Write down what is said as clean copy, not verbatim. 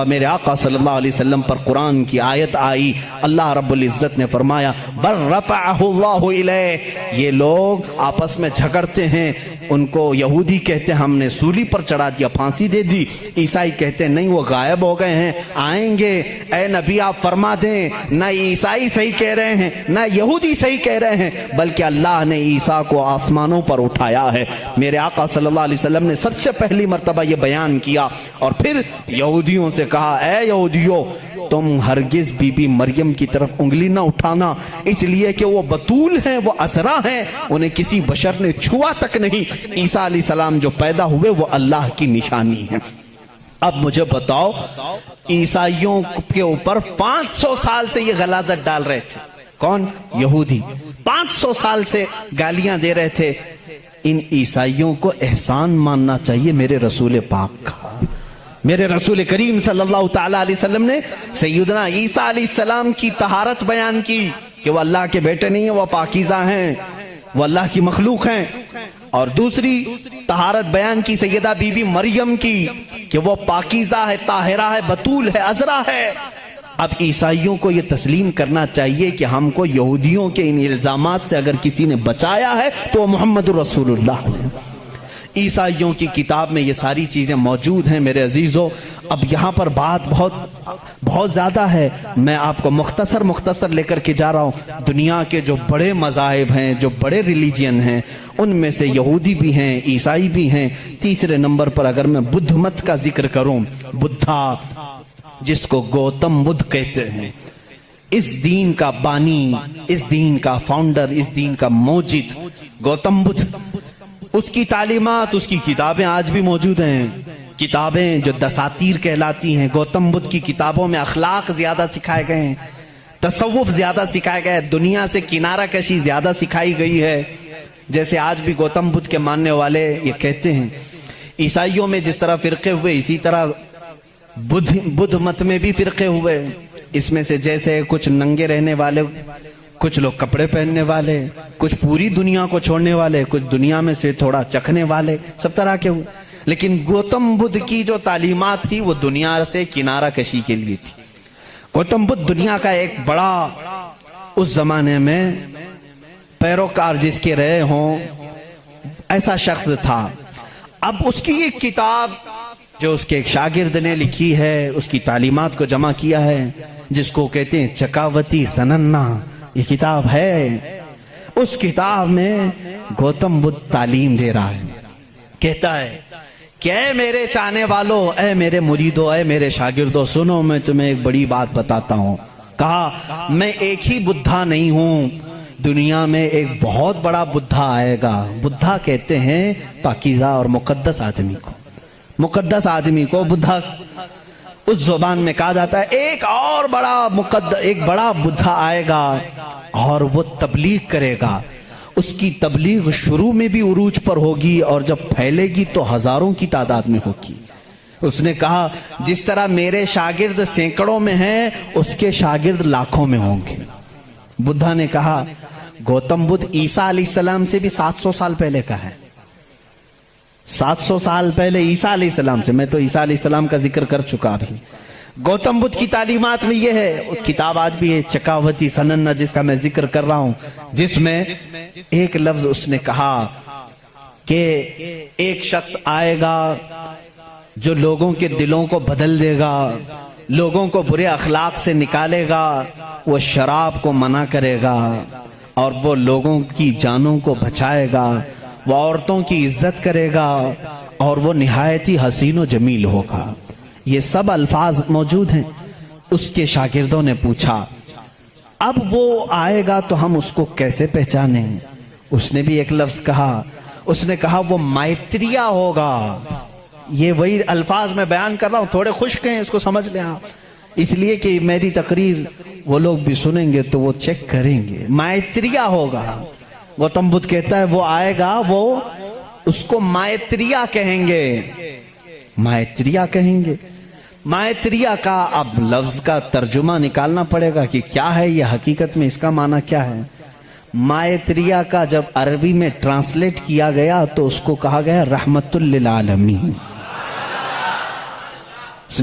میرے آقا صلی اللہ علیہ وسلم پر قرآن کی آیت آئی، اللہ رب العزت نے فرمایا بل رفعہ اللہ الیہ۔ یہ لوگ آپس میں جھگڑتے ہیں، ان کو یہودی کہتے ہیں ہم نے سولی پر چڑھا دیا، پھانسی دے دی، عیسائی کہتے ہیں نہیں وہ غائب ہو گئے ہیں، آئیں گے۔ اے نبی آپ فرما دیں نہ عیسائی صحیح کہہ رہے ہیں نہ یہودی صحیح کہہ رہے ہیں، بلکہ اللہ نے عیسیٰ کو آسمانوں پر اٹھایا ہے۔ میرے آقا صلی اللہ علیہ وسلم نے سب سے پہلی مرتبہ یہ بیان کیا، اور پھر یہودیوں سے کہا اے یہودیوں تم ہرگز بی بی مریم کی طرف انگلی نہ اٹھانا، اس لیے کہ وہ بتول ہیں، وہ عذرا ہیں، انہیں کسی بشر نے چھوا تک نہیں۔ عیسیٰ علیہ السلام جو پیدا ہوئے وہ اللہ کی نشانی ہے۔ اب مجھے بتاؤ عیسائیوں کے اوپر 500 سال سے یہ غلاظت ڈال رہے تھے، کون؟ یہودی 500 سال سے گالیاں دے رہے تھے۔ ان عیسائیوں کو احسان ماننا چاہیے میرے رسول پاک کا۔ میرے رسول کریم صلی اللہ تعالیٰ علیہ وسلم نے سیدنا عیسیٰ علیہ السلام کی طہارت بیان کی کہ وہ اللہ کے بیٹے نہیں ہیں، وہ پاکیزہ ہیں، وہ اللہ کی مخلوق ہیں، اور دوسری طہارت بیان کی سیدہ بی بی مریم کی کہ وہ پاکیزہ ہے، طاہرہ ہے، بتول ہے، عذرا ہے۔ اب عیسائیوں کو یہ تسلیم کرنا چاہیے کہ ہم کو یہودیوں کے ان الزامات سے اگر کسی نے بچایا ہے تو وہ محمد رسول اللہ ہے۔ عیسائیوں کی کتاب میں یہ ساری چیزیں موجود ہیں میرے عزیزوں۔ اب یہاں پر بات بہت زیادہ ہے، میں آپ کو مختصر لے کر کے جا رہا ہوں۔ دنیا کے جو بڑے مذاہب ہیں، جو بڑے ریلیجین ہیں، ان میں سے یہودی بھی ہیں، عیسائی بھی ہیں۔ تیسرے نمبر پر اگر میں بدھ مت کا ذکر کروں، بدھا جس کو گوتم بدھ کہتے ہیں، اس دین کا بانی، اس دین کا فاؤنڈر، اس دین کا موجد گوتم بدھ، اس کی تعلیمات، اس کی کتابیں آج بھی موجود ہیں۔ کتابیں جو دساتیر کہلاتی ہیں، گوتم بدھ کی کتابوں میں اخلاق زیادہ سکھائے گئے ہیں، تصوف زیادہ سکھائے گئے، دنیا سے کنارہ کشی زیادہ سکھائی گئی ہے۔ جیسے آج بھی گوتم بدھ کے ماننے والے یہ کہتے ہیں، عیسائیوں میں جس طرح فرقے ہوئے اسی طرح بدھ مت میں بھی فرقے ہوئے۔ اس میں سے جیسے کچھ ننگے رہنے والے، کچھ لوگ کپڑے پہننے والے، کچھ پوری دنیا کو چھوڑنے والے، کچھ دنیا میں سے تھوڑا چکھنے والے، سب طرح کے ہوئے۔ لیکن گوتم بدھ کی جو تعلیمات تھی وہ دنیا سے کنارہ کشی کے لیے تھی۔ گوتم بدھ دنیا کا ایک بڑا اس زمانے میں پیروکار جس کے رہے ہوں ایسا شخص تھا۔ اب اس کی ایک کتاب جو اس کے ایک شاگرد نے لکھی ہے، اس کی تعلیمات کو جمع کیا ہے، جس کو کہتے ہیں چکاوتی سننا، یہ کتاب ہے۔ اس کتاب میں گوتم بدھ تعلیم دے رہا ہے، کہتا ہے کہ اے میرے چاہنے والوں، اے میرے مریدوں، اے میرے شاگردوں، سنو میں تمہیں ایک بڑی بات بتاتا ہوں۔ کہا میں ایک ہی بدھا نہیں ہوں، دنیا میں ایک بہت بڑا بدھا آئے گا۔ بدھا کہتے ہیں پاکیزہ اور مقدس آدمی کو، مقدس آدمی کو بدھا اس زبان میں کہا جاتا ہے۔ ایک اور ایک بڑا بدھا آئے گا اور وہ تبلیغ کرے گا۔ اس کی تبلیغ شروع میں بھی عروج پر ہوگی اور جب پھیلے گی تو ہزاروں کی تعداد میں ہوگی۔ اس نے کہا جس طرح میرے شاگرد سینکڑوں میں ہیں، اس کے شاگرد لاکھوں میں ہوں گے۔ بدھا نے کہا گوتم بدھ عیسیٰ علیہ السلام سے بھی 700 سال پہلے کا ہے، 700 سال پہلے عیسیٰ علیہ السلام سے۔ میں تو عیسیٰ علیہ السلام کا ذکر کر چکا بھی۔ گوتم بدھ کی تعلیمات میں یہ ہے، کتاب آج بھی ہے چکاوتی سننا جس کا میں ذکر کر رہا ہوں، جس میں ایک لفظ اس نے کہا کہ ایک شخص آئے گا جو لوگوں کے دلوں کو بدل دے گا، لوگوں کو برے اخلاق سے نکالے گا، وہ شراب کو منع کرے گا اور وہ لوگوں کی جانوں کو بچائے گا، وہ عورتوں کی عزت کرے گا اور وہ نہایت ہی حسین و جمیل ہوگا۔ یہ سب الفاظ موجود ہیں۔ اس کے شاگردوں نے پوچھا اب وہ آئے گا تو ہم اس کو کیسے پہچانیں؟ اس نے بھی ایک لفظ کہا، اس نے کہا وہ مائتریہ ہوگا۔ یہ وہی الفاظ میں بیان کر رہا ہوں، تھوڑے خشک ہیں، اس کو سمجھ لیں آپ، اس لیے کہ میری تقریر وہ لوگ بھی سنیں گے تو وہ چیک کریں گے۔ مائتریہ ہوگا۔ گوتم بدھ کہتا ہے وہ آئے گا، وہ اس کو مائتریہ کہیں گے، مائتریہ کہیں گے۔ مائتریہ کا اب لفظ کا ترجمہ نکالنا پڑے گا کہ کیا ہے یہ، حقیقت میں اس کا معنی کیا ہے۔ مائتریہ کا جب عربی میں ٹرانسلیٹ کیا گیا تو اس کو کہا گیا رحمت للعالمین۔